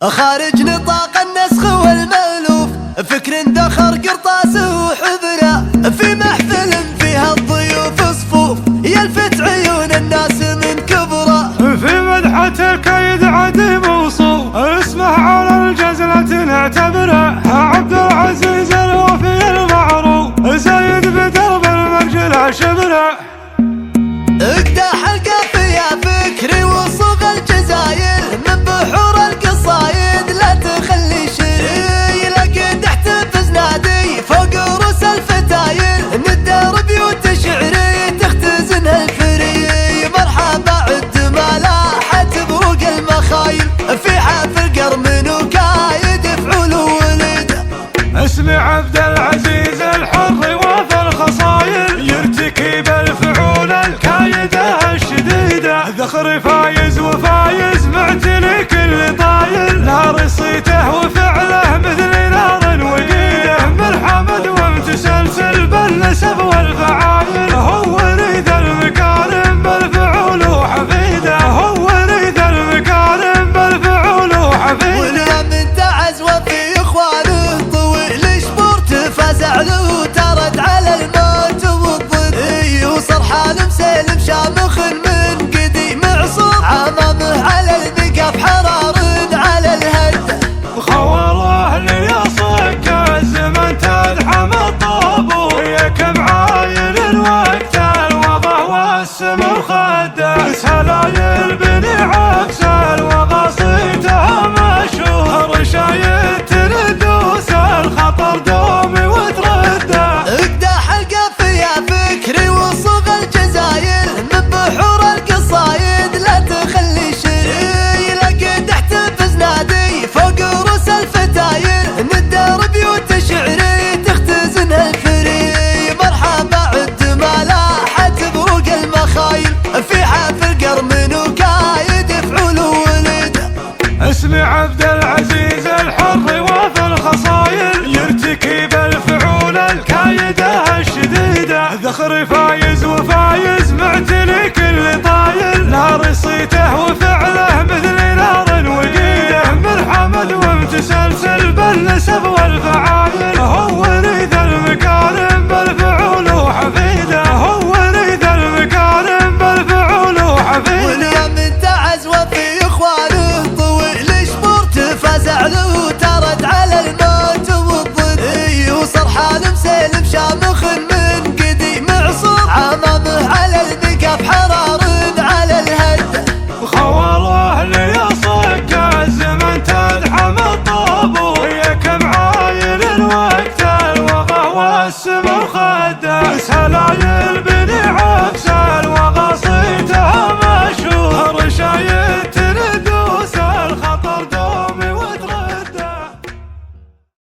خارج نطاق النسخ والمألوف، فكر دخر قرطاس وحبره، في محفل فيها الضيوف صفوف، يلفت عيون الناس من كبره. في مدحة الكيد عديم وصوف، اسمه على الجزلة نعتبره، عبد العزيز الوفي المعروف، زايد بدرب المرجلة شبره. اقدح القافية فكري وصوغ الجزايل، من بحور القصايد لا تخلي شري، لقد احتفز نادي فوق رؤوس الفتايل، ندار بيوت شعري تختزنها الفري. مرحبا عد ما لاحت بروق المخايل، في حافل قرمن وكايد فعول وولد. اسمي عبد العزيز الحر وفي الخصايل، يرتكب الفعول الكايدة الشديدة، ذخر فايز وفايز معتلي كل طايل، نار صيته وفعله مثل نار وقيده، من حمد ومتسلسل بالنسب والفعايل، هو ريد المكارم بالفعول وحفيده، هو ريد المكارم بالفعول وحفيده. واليمن تعز وفي اخوانه طويل شبورت فزع له ترد على الموت والضد، وصار حال مسيلم شامخ من قديم عصور، عمامه على البقف حرار على الهد. خوره ليصك الزمن تدحم الطابور، يكم عايل وقت الوضع والسم وخده، سلايل بني عكس الوضع صيتها مشهور، شايد تردوس الخطر دومي وترده. اقدح القافية فكري وصوغ الجزايل، من بحور القصايد لا تخلي شري، لقد احتفز نادي فوق رؤوس الفتايل، ندار بيوت شعري تختزنها الفري. مرحبا عد ما لاحت بروق المخايل، في حافل قرمن وكايد فعول وولد. اسمي عبد العزيز الحر وفي الخصايل، يرتكب الفعول الكايدة الشديدة، ذخر فايز وفايز معتلي كل طايل، نار صيته وفعله مثل نار وقيده، من حمد ومتسلسل بالنسب والفعايل، هو ريد المكارم بالفعول وحفيده، هو ريد المكارم بالفعول وحفيده. واليمن تعز وفي اخوانه طويل شبورت فزع له ترد على الموت والضد، وصار حال مسيلم شامخ من قديم عصور، عمامه على البقف حرار على الهد. خوره ليصك الزمن تدحم الطابور، يكم عايل وقت الوضع والسم